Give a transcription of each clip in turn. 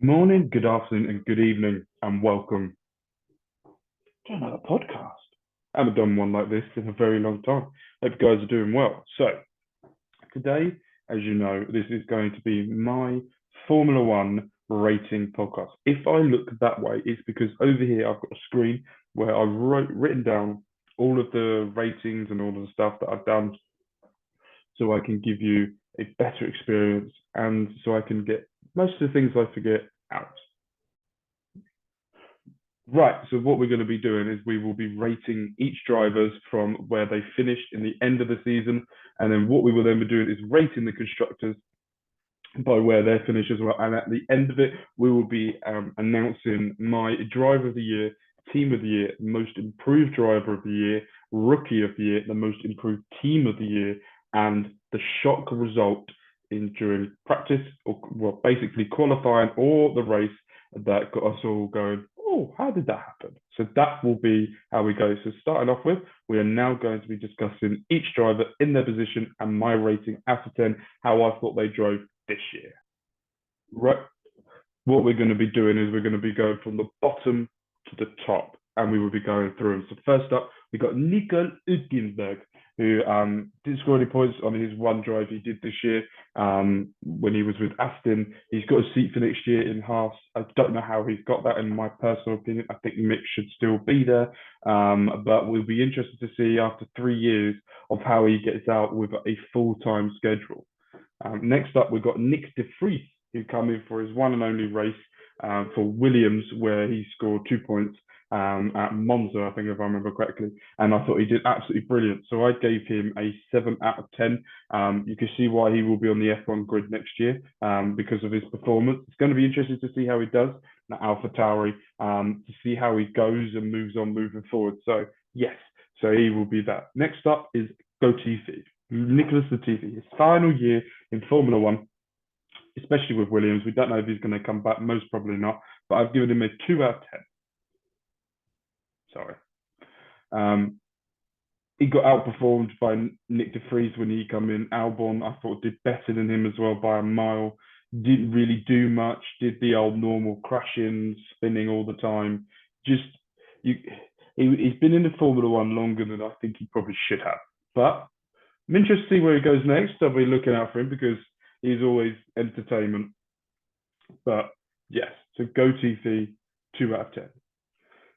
Morning, good afternoon, and good evening, and welcome to another podcast. I haven't done one like this in a very long time. Hope you guys are doing well. So, today, as you know, this is going to be my Formula One rating podcast. If I look that way, it's because over here I've got a screen where I've written down all of the ratings and all of the stuff that I've done so I can give you a better experience and so I can get most of the things I forget out. Right, so what we're going to be doing is we will be rating each drivers from where they finished in the end of the season, and then what we will then be doing is rating the constructors by where they finish as well. And at the end of it, we will be announcing my driver of the year, team of the year, most improved driver of the year, rookie of the year, the most improved team of the year, and the shock result in during practice or well, basically qualifying or the race that got us all going. Oh, how did that happen? So that will be how we go. So starting off with, we are now going to be discussing each driver in their position and my rating out of 10, how I thought they drove this year. Right. What we're going to be doing is we're going to be going from the bottom to the top, and we will be going through them. So first up, we got Nico Hülkenberg, who didn't score any points on his one drive he did this year when he was with Aston. He's got a seat for next year in Haas. I don't know how he's got that. In my personal opinion, I think Mick should still be there, but we'll be interested to see after 3 years of how he gets out with a full-time schedule. Next up, we've got Nick De Vries, who come in for his one and only race for Williams, where he scored 2 points at Monza, I think, if I remember correctly. And I thought he did absolutely brilliant. So I gave him a 7 out of 10. You can see why he will be on the F1 grid next year because of his performance. It's going to be interesting to see how he does at AlphaTauri, to see how he goes and moves on moving forward. So, yes, so he will be that. Next up is Latifi. Nicholas Latifi, his final year in Formula One, especially with Williams. We don't know if he's going to come back, most probably not, but I've given him a 2 out of 10. Sorry. Um, he got outperformed by Nick De Vries when he come in. Albon, I thought, did better than him as well by a mile. Didn't really do much. Did the old normal crashing, spinning all the time. Just you, he's been in the Formula One longer than I think he probably should have. But I'm interested to see where he goes next. I'll be looking out for him because he's always entertainment. But yes, so go TV, 2 out of 10.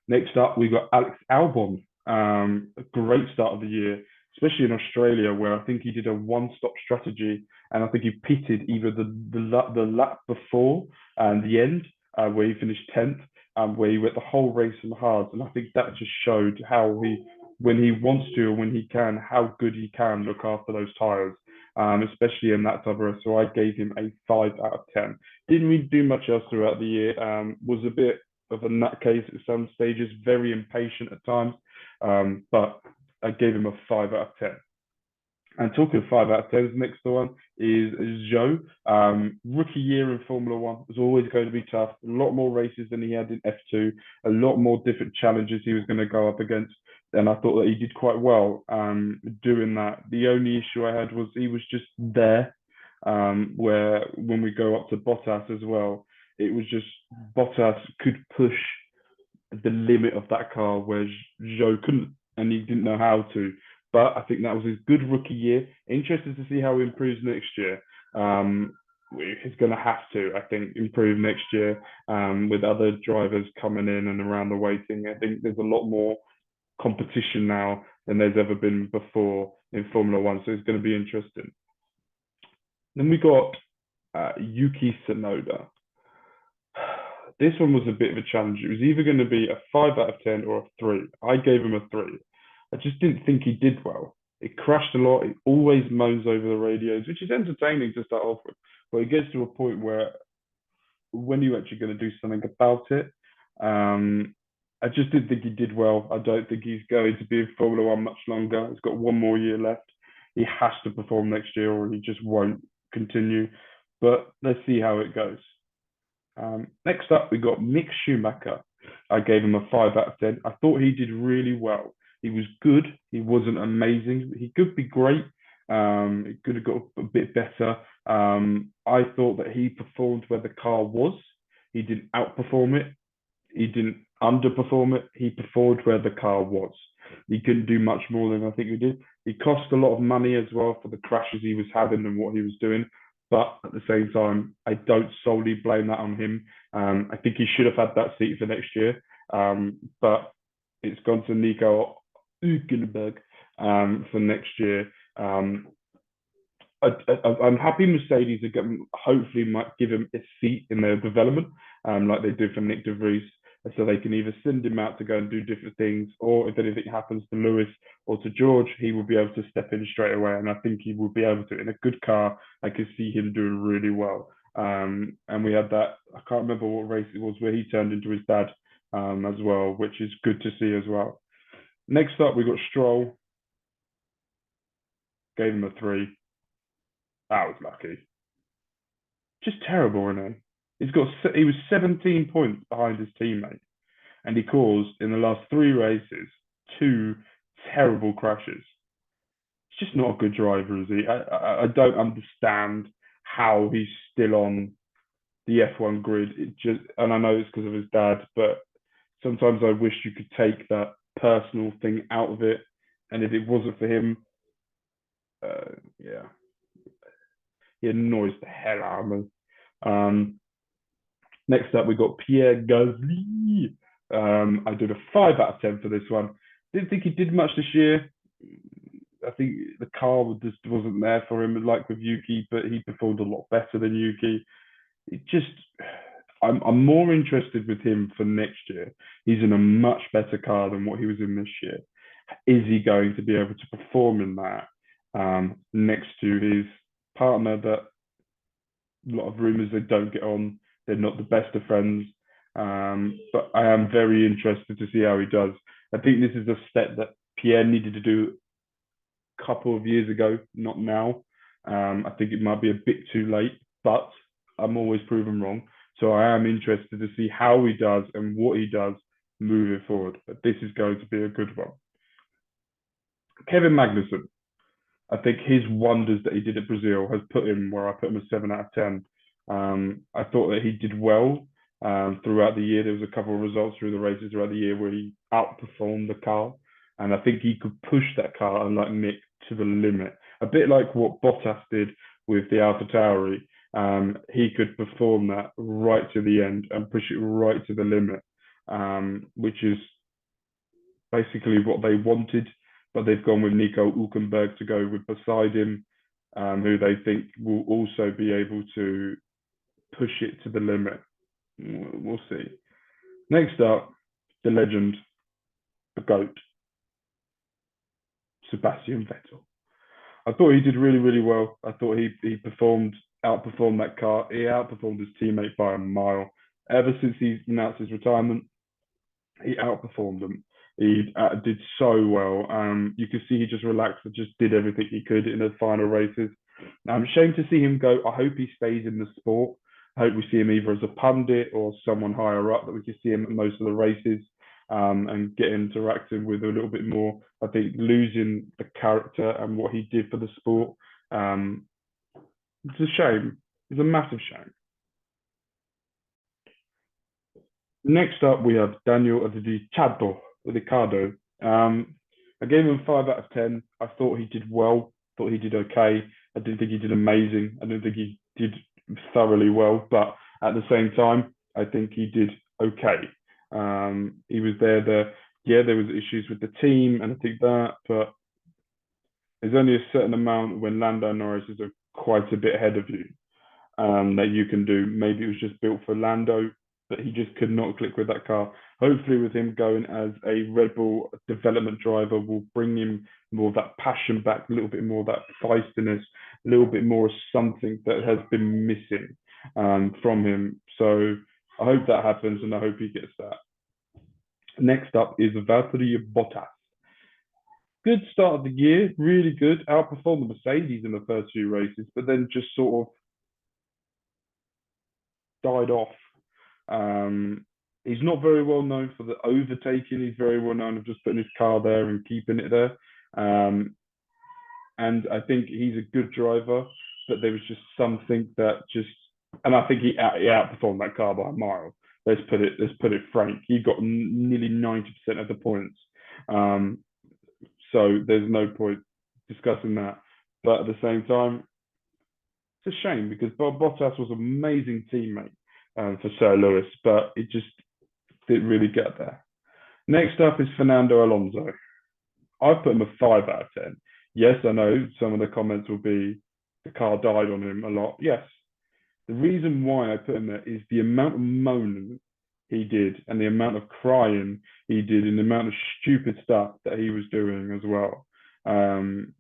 Next up, we've got Alex Albon. A great start of the year, especially in Australia, where I think he did a one-stop strategy, and I think he pitted either the lap before and the end, where he finished 10th, where he went the whole race on the hards, and I think that just showed how when he wants to, and when he can, how good he can look after those tires. Especially in that type of race. So I gave him a 5 out of 10. Didn't really do much else throughout the year. Was a bit of a nutcase at some stages, very impatient at times. But I gave him a 5 out of 10. And talking of 5 out of 10, the next one is Zhou. Rookie year in Formula One was always going to be tough. A lot more races than he had in F2, a lot more different challenges he was going to go up against. And I thought that he did quite well doing that. The only issue I had was he was just there, where when we go up to Bottas as well, it was just Bottas could push the limit of that car where Zhou couldn't, and he didn't know how to. But I think that was his good rookie year. Interested to see how he improves next year. He's going to have to, I think, improve next year with other drivers coming in and around the waiting. I think there's a lot more competition now than there's ever been before in Formula One. So it's going to be interesting. Then we got Yuki Tsunoda. This one was a bit of a challenge. It was either going to be a 5 out of 10 or a 3. I gave him a 3. I just didn't think he did well. It crashed a lot. He always moans over the radios, which is entertaining to start off with. But it gets to a point where when you're actually going to do something about it, I just didn't think he did well. I don't think he's going to be in Formula One much longer. He's got one more year left. He has to perform next year or he just won't continue. But let's see how it goes. Next up, we got Mick Schumacher. I gave him a 5 out of 10. I thought he did really well. He was good. He wasn't amazing. He could be great. He could have got a bit better. I thought that he performed where the car was. He didn't outperform it. He didn't underperform it. He performed where the car was. He couldn't do much more than I think he did. He cost a lot of money as well for the crashes he was having and what he was doing. But at the same time, I don't solely blame that on him. I think he should have had that seat for next year. But it's gone to Nico Hülkenberg for next year. I'm happy Mercedes are getting, hopefully might give him a seat in their development, like they do for Nick De Vries, so they can either send him out to go and do different things, or if anything happens to Lewis or to George, he will be able to step in straight away, and I think he will be able to in a good car. I could see him doing really well. And we had that. I can't remember what race it was where he turned into his dad as well, which is good to see as well. Next up, we got Stroll. Gave him a 3. That was lucky. Just terrible, isn't he? He was 17 points behind his teammate, and he caused in the last 3 races 2 terrible crashes. He's just not a good driver, is he? I don't understand how he's still on the F1 grid. And I know it's because of his dad, but sometimes I wish you could take that personal thing out of it. And if it wasn't for him, yeah, he annoys the hell out of me. Next up, we got Pierre Gasly. I did a 5 out of 10 for this one. Didn't think he did much this year. I think the car just wasn't there for him, like with Yuki, but he performed a lot better than Yuki. I'm more interested with him for next year. He's in a much better car than what he was in this year. Is he going to be able to perform in that next to his partner that a lot of rumors they don't get on. They're not the best of friends. But I am very interested to see how he does. I think this is a step that Pierre needed to do a couple of years ago, not now. I think it might be a bit too late, but I'm always proven wrong. So I am interested to see how he does and what he does moving forward. But this is going to be a good one. Kevin Magnussen. I think his wonders that he did at Brazil has put him where I put him a 7 out of 10. I thought that he did well throughout the year. There was a couple of results through the races throughout the year where he outperformed the car. And I think he could push that car, unlike Nick, to the limit. A bit like what Bottas did with the AlphaTauri. He could perform that right to the end and push it right to the limit, which is basically what they wanted. But they've gone with Nico Hülkenberg to go with beside him, who they think will also be able to push it to the limit. We'll see. Next up, the legend, the GOAT, Sebastian Vettel. I thought he did really, really well. I thought he outperformed that car. He outperformed his teammate by a mile. Ever since he announced his retirement, he outperformed them. He did so well. You could see he just relaxed and just did everything he could in the final races. Shame to see him go. I hope he stays in the sport. I hope we see him either as a pundit or someone higher up, that we can see him at most of the races and get interacting with a little bit more. I think losing the character and what he did for the sport, it's a shame. It's a massive shame. Next up, we have Daniel Ricciardo. I gave him 5 out of 10. I thought he did well. Thought he did okay. I didn't think he did amazing. I didn't think he did thoroughly well, but at the same time, I think he did okay. He was there. Yeah, there was issues with the team, and I think that, but there's only a certain amount when Lando Norris is quite a bit ahead of you that you can do. Maybe it was just built for Lando, but he just could not click with that car. Hopefully, with him going as a Red Bull development driver, will bring him more of that passion back, a little bit more of that feistiness, a little bit more of something that has been missing from him. So I hope that happens, and I hope he gets that. Next up is Valtteri Bottas. Good start of the year, really good. Outperformed the Mercedes in the first few races, but then just sort of died off. He's not very well known for the overtaking. He's very well known of just putting his car there and keeping it there. And I think he's a good driver, but there was just something that just and I think he outperformed that car by a mile. Let's put it frank. He got nearly 90% of the points. Um, so there's no point discussing that. But at the same time, it's a shame because Bob Bottas was an amazing teammate for Sir Lewis, but it just didn't really get there. Next up is Fernando Alonso. I put him a 5 out of 10. Yes, I know some of the comments will be the car died on him a lot. Yes, the reason why I put him there is the amount of moaning he did and the amount of crying he did and the amount of stupid stuff that he was doing as well. Um,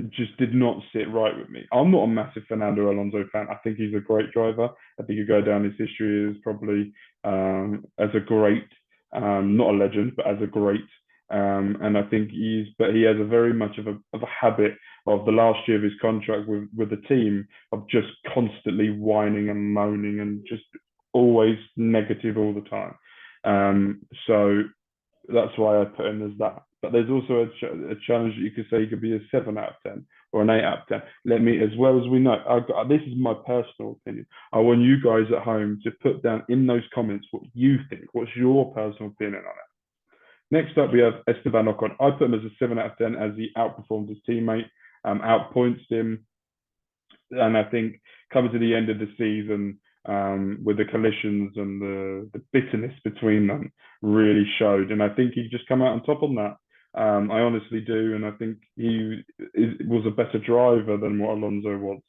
just did not sit right with me. I'm not a massive Fernando Alonso fan. I think he's a great driver. I think you go down his history as probably as a great, not a legend, but as a great. And I think but he has a very much of a habit of the last year of his contract with the team of just constantly whining and moaning and just always negative all the time. So that's why I put him as that. But there's also a challenge that you could say he could be a 7 out of 10 or an 8 out of 10. Let me, as well as we know, this is my personal opinion. I want you guys at home to put down in those comments what you think. What's your personal opinion on it? Next up, we have Esteban Ocon. I put him as a 7 out of 10 as he outperformed his teammate, outpoints him, and I think coming to the end of the season with the collisions and the bitterness between them really showed. And I think he just come out on top on that. I honestly do, and I think was a better driver than what Alonso was.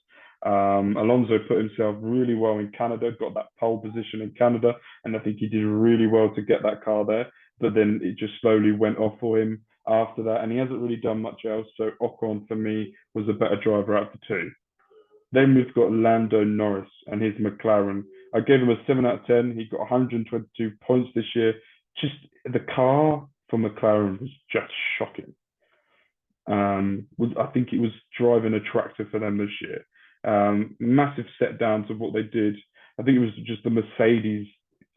Alonso put himself really well in Canada, got that pole position in Canada, and I think he did really well to get that car there. But then it just slowly went off for him after that, and he hasn't really done much else. So Ocon for me was a better driver out of the two. Then we've got Lando Norris and his McLaren. I gave him a 7 out of 10. He got 122 points this year. Just the car for McLaren was just shocking. I think it was driving a tractor for them this year. Massive set down to what they did. I think it was just the Mercedes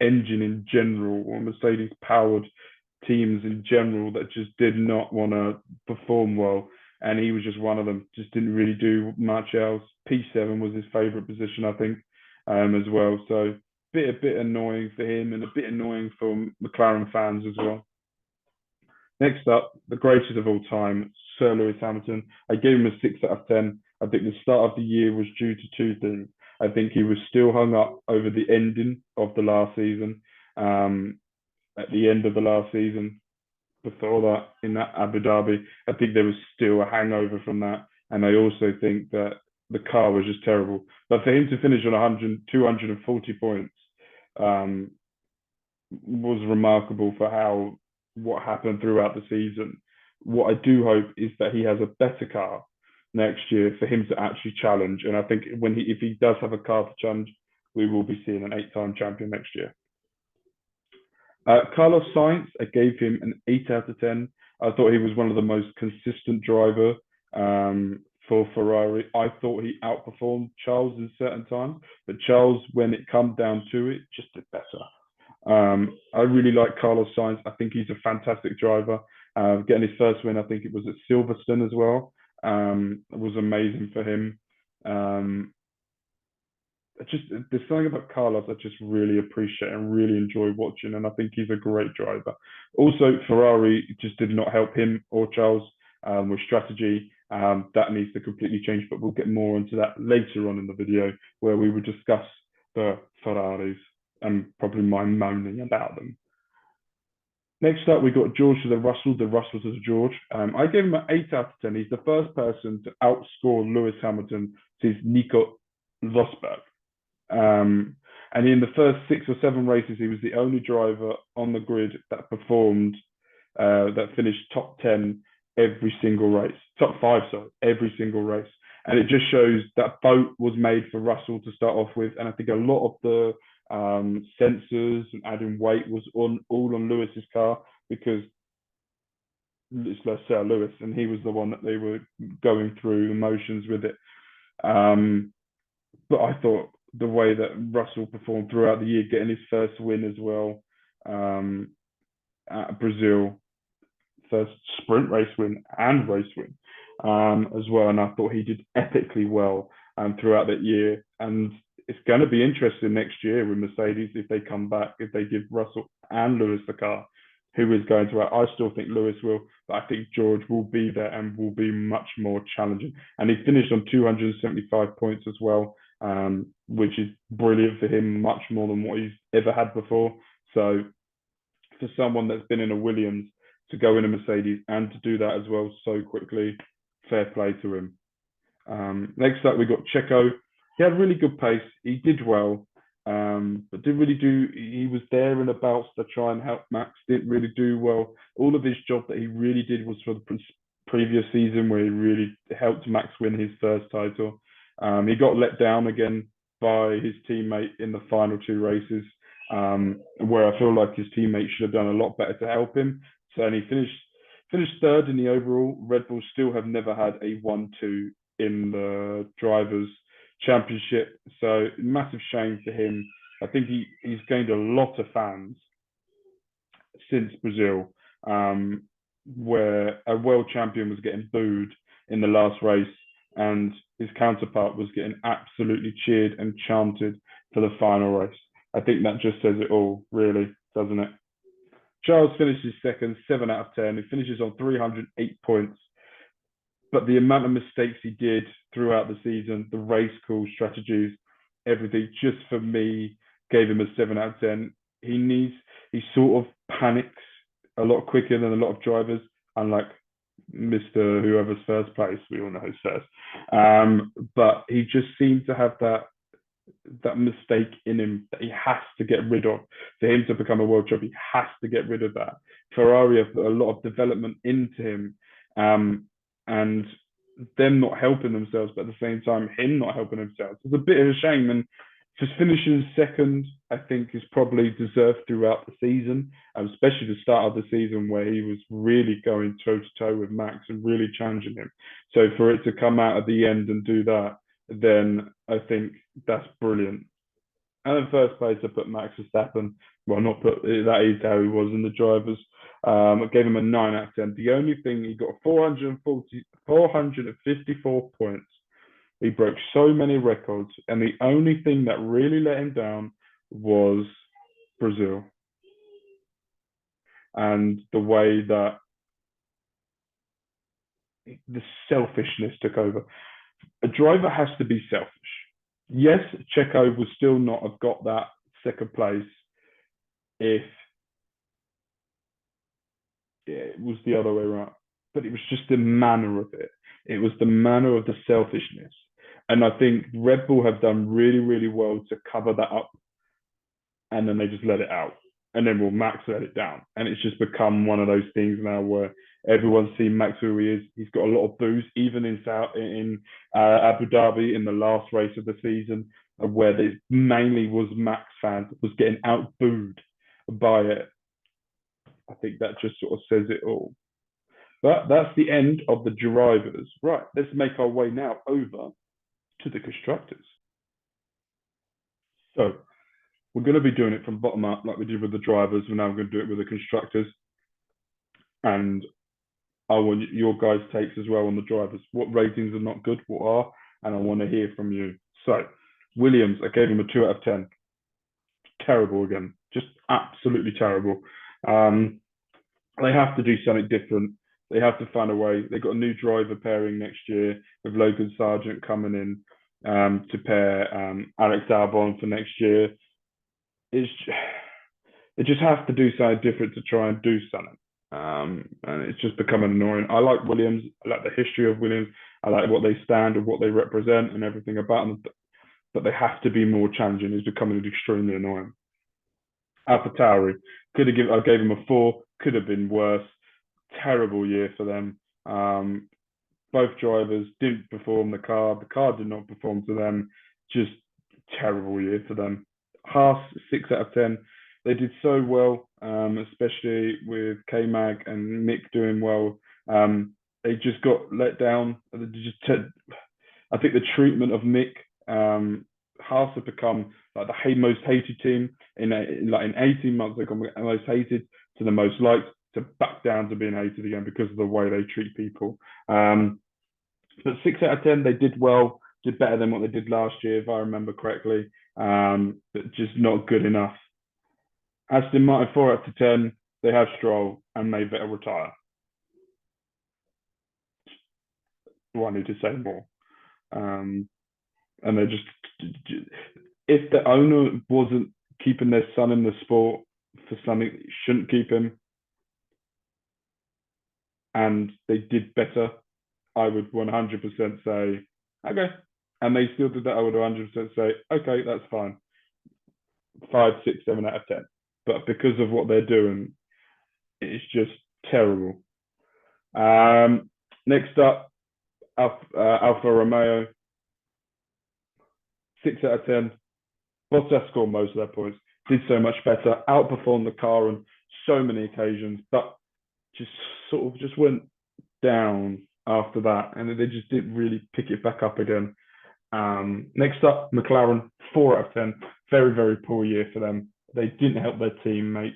engine in general, or Mercedes powered teams in general that just did not want to perform well. And he was just one of them, just didn't really do much else. P7 was his favourite position, I think, as well. So a bit annoying for him and a bit annoying for McLaren fans as well. Next up, the greatest of all time, Sir Lewis Hamilton. I gave him a 6 out of 10. I think the start of the year was due to two things. I think he was still hung up over the ending of the last season. At the end of the last season, before that, in that Abu Dhabi, I think there was still a hangover from that. And I also think that the car was just terrible. But for him to finish on 240 points was remarkable for what happened throughout the season. What I do hope is that he has a better car next year for him to actually challenge. And I think if he does have a car to challenge, we will be seeing an 8-time champion next year. Carlos Sainz, I gave him an 8 out of 10. I thought he was one of the most consistent driver for Ferrari. I thought he outperformed Charles in certain times, but Charles, when it come down to it, just did better. I really like Carlos Sainz. I think he's a fantastic driver. Getting his first win, I think it was at Silverstone as well. It was amazing for him. There's something about Carlos I just really appreciate and really enjoy watching, and I think he's a great driver. Also, Ferrari just did not help him or Charles with strategy. That needs to completely change, but we'll get more into that later on in the video where we will discuss the Ferraris and probably my moaning about them. Next up, we got George to the Russell to the George. I gave him an 8 out of 10. He's the first person to outscore Lewis Hamilton since Nico Rosberg. And in the first 6 or 7 races, he was the only driver on the grid that performed, that finished top 10 every single race, top 5, sorry, every single race. And it just shows that boat was made for Russell to start off with. And I think a lot of the sensors and adding weight was all on Lewis's car because it's Sir Lewis, and he was the one that they were going through the motions with it. But I thought the way that Russell performed throughout the year, getting his first win as well at Brazil, first sprint race win and race win as well. And I thought he did epically well throughout that year. And it's going to be interesting next year with Mercedes if they come back, if they give Russell and Lewis the car, who is going to. I still think Lewis will, but I think George will be there and will be much more challenging. And he finished on 275 points as well, which is brilliant for him, much more than what he's ever had before. So for someone that's been in a Williams to go in a Mercedes and to do that as well so quickly, fair play to him. Next up, we got Checo. He had really good pace. He did well, but didn't really do. He was there in about to try and help Max. Didn't really do well. All of his job that he really did was for the previous season, where he really helped Max win his first title. He got let down again by his teammate in the final two races, where I feel like his teammate should have done a lot better to help him. So and he finished third in the overall. Red Bull still have never had a 1-2 in the drivers' championship. So massive shame for him. I think he's gained a lot of fans since Brazil, where a world champion was getting booed in the last race and his counterpart was getting absolutely cheered and chanted for the final race. I think that just says it all, really, doesn't it? Charles finishes second, 7 out of 10. He finishes on 308 points. But the amount of mistakes he did throughout the season, the race call strategies, everything, just for me, gave him a 7 out of 10. He sort of panics a lot quicker than a lot of drivers, unlike Mr. Whoever's first place. We all know who's first. But he just seemed to have that mistake in him that he has to get rid of. For him to become a world champion, he has to get rid of that. Ferrari have put a lot of development into him, and them not helping themselves, but at the same time, him not helping himself. It's a bit of a shame. And just finishing second, I think, is probably deserved throughout the season, especially the start of the season where he was really going toe to toe with Max and really challenging him. So for it to come out at the end and do that, then I think that's brilliant. And in first place, I put Max Verstappen. Well, not put, that is how he was in the drivers. I gave him a 9 out of 10. The only thing, he got 454 points. He broke so many records. And the only thing that really let him down was Brazil. And the way that the selfishness took over. A driver has to be selfish. Yes, Checo would still not have got that second place if it was the other way around. But it was just the manner of it. It was the manner of the selfishness. And I think Red Bull have done really, really well to cover that up. And then they just let it out. And then Max let it down. And it's just become one of those things now where everyone's seen Max who he is. He's got a lot of boos, even in Abu Dhabi in the last race of the season, where it mainly was Max fans was getting out booed by it. I think that just sort of says it all. But that's the end of the drivers. Right, let's make our way now over to the constructors. So we're going to be doing it from bottom up like we did with the drivers. We're now going to do it with the constructors. And I want your guys' takes as well on the drivers. What ratings are not good, what are, and I want to hear from you. So, Williams, I gave him a 2 out of 10. Terrible again, just absolutely terrible. They have to do something different. They have to find a way. They've got a new driver pairing next year with Logan Sargent coming in to pair Alex Albon for next year. They just have to do something different to try and do something. And it's just becoming annoying. I like Williams. I like the history of Williams. I like what they stand and what they represent and everything about them. But they have to be more challenging. It's becoming extremely annoying. AlphaTauri, I gave him a 4. Could have been worse. Terrible year for them. Both drivers didn't perform the car. The car did not perform to them. Just terrible year for them. Haas, 6 out of 10. They did so well, especially with K-Mag and Mick doing well. They just got let down. I think the treatment of Mick, Haas have become like the most hated team in 18 months. They've gone from most hated to the most liked to back down to being hated again because of the way they treat people. But 6 out of 10, they did well. did better than what they did last year, if I remember correctly, but just not good enough. Aston Martin 4 out of 10. They have Stroll and may better retire. Do I need to say more? Um, and they're just if the owner wasn't keeping their son in the sport for something that shouldn't keep him, and they did better, I would 100% say okay. And they still did that, I would 100% say okay, that's fine. 5, 6, 7 out of 10. But because of what they're doing, it's just terrible. Next up, Alfa Romeo, 6 out of 10. Bottas scored most of their points, did so much better, outperformed the car on so many occasions, but just sort of just went down after that, and they just didn't really pick it back up again. Next up, McLaren, 4 out of 10. Very, very poor year for them. They didn't help their teammates.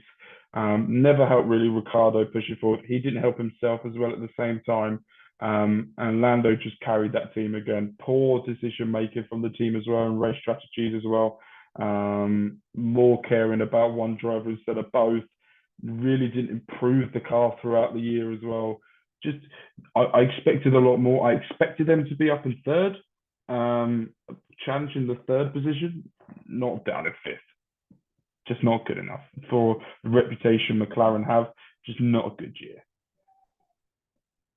Never helped really Ricciardo push it forward. He didn't help himself as well at the same time. And Lando just carried that team again. Poor decision making from the team as well, and race strategies as well. More caring about one driver instead of both. Really didn't improve the car throughout the year as well. Just I expected a lot more. I expected them to be up in third, challenging the third position, not down in fifth. Just not good enough for the reputation McLaren have. Just not a good year.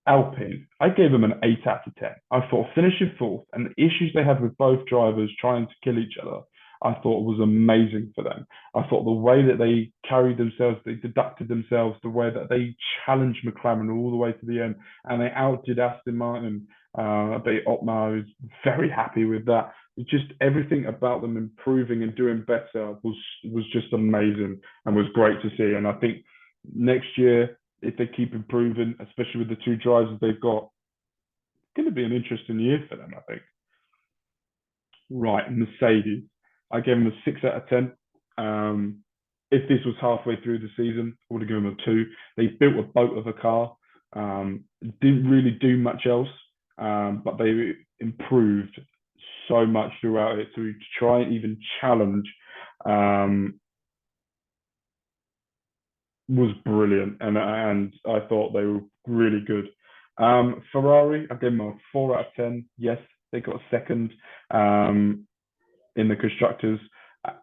Alpine, I gave them an 8 out of 10. I thought finishing fourth and the issues they had with both drivers trying to kill each other, I thought was amazing for them. I thought the way that they carried themselves, they deducted themselves, the way that they challenged McLaren all the way to the end, and they outdid Aston Martin. But Otmar is very happy with that. Just everything about them improving and doing better was just amazing and was great to see. And I think next year, if they keep improving, especially with the two drivers they've got, it's going to be an interesting year for them, I think. Right, Mercedes. I gave them a 6 out of 10. If this was halfway through the season, I would have given them a 2. They built a boat of a car, didn't really do much else, but they improved so much throughout it to try and even challenge was brilliant, and I thought they were really good. Ferrari, I gave them a 4 out of 10. Yes, they got second in the constructors,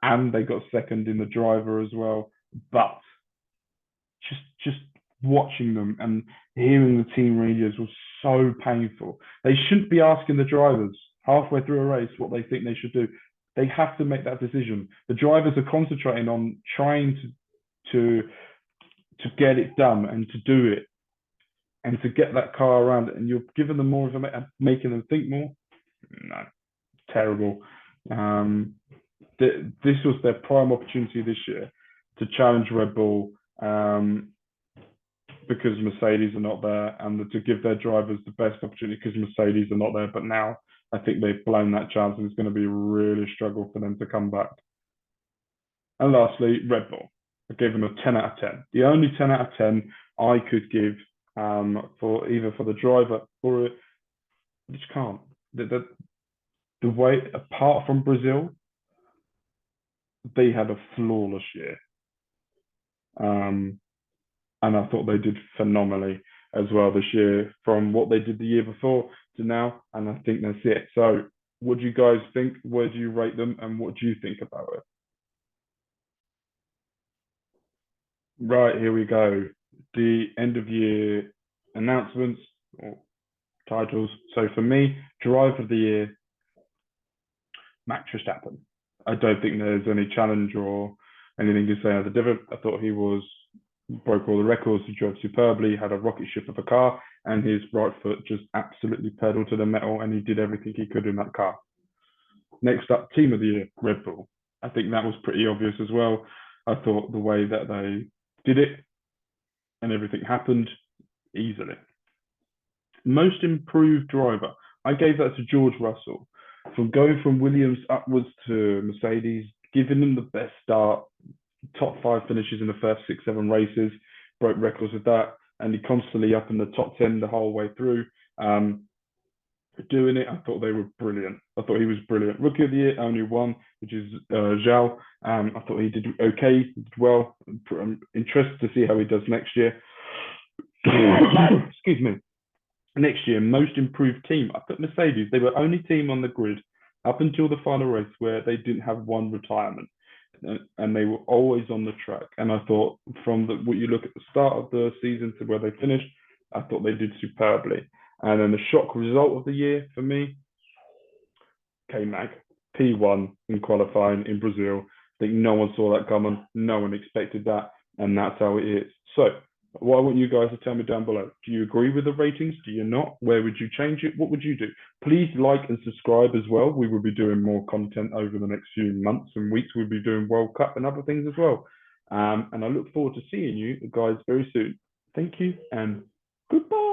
and they got second in the driver as well. But just watching them and hearing the team radios was so painful. They shouldn't be asking the drivers halfway through a race what they think they should do. They have to make that decision. The drivers are concentrating on trying to get it done and to do it and to get that car around, and you're giving them more information, making them think more. No, terrible. This was their prime opportunity this year to challenge Red Bull, because Mercedes are not there, and to give their drivers the best opportunity because Mercedes are not there. But now I think they've blown that chance, and it's going to be a really struggle for them to come back. And lastly, Red Bull. I gave them a 10 out of 10. The only 10 out of 10 I could give for either for the driver or I just can't. The way, apart from Brazil, they had a flawless year. And I thought they did phenomenally as well this year from what they did the year before to now. And I think that's it. So, what do you guys think? Where do you rate them? And what do you think about it? Right, here we go. The end of year announcements or titles. So for me, drive of the year, Max Verstappen. I don't think there's any challenge or anything to say other different. I thought he was broke all the records. He drove superbly, had a rocket ship of a car, and his right foot just absolutely pedaled to the metal, and he did everything he could in that car. Next up, team of the year, Red Bull. I think that was pretty obvious as well. I thought the way that they did it and everything happened easily. Most improved driver, I gave that to George Russell. From going from Williams upwards to Mercedes, giving them the best start, top 5 finishes in the first 6, 7 races, broke records with that, and he constantly up in the top 10 the whole way through. for doing it. I thought they were brilliant. I thought he was brilliant. Rookie of the year, only one, which is Zhao. I thought he did okay, did well. I'm interested to see how he does next year. Excuse me. Next year, most improved team. I put Mercedes. They were only team on the grid up until the final race where they didn't have one retirement, and they were always on the track. And I thought, from what you look at the start of the season to where they finished, I thought they did superbly. And then the shock result of the year for me, K-Mag, P1 in qualifying in Brazil. I think no one saw that coming. No one expected that. And that's how it is. So, what I want you guys to tell me down below. Do you agree with the ratings? Do you not? Where would you change it? What would you do? Please like and subscribe as well. We will be doing more content over the next few months and weeks. We'll be doing World Cup and other things as well. And I look forward to seeing you guys very soon. Thank you and goodbye.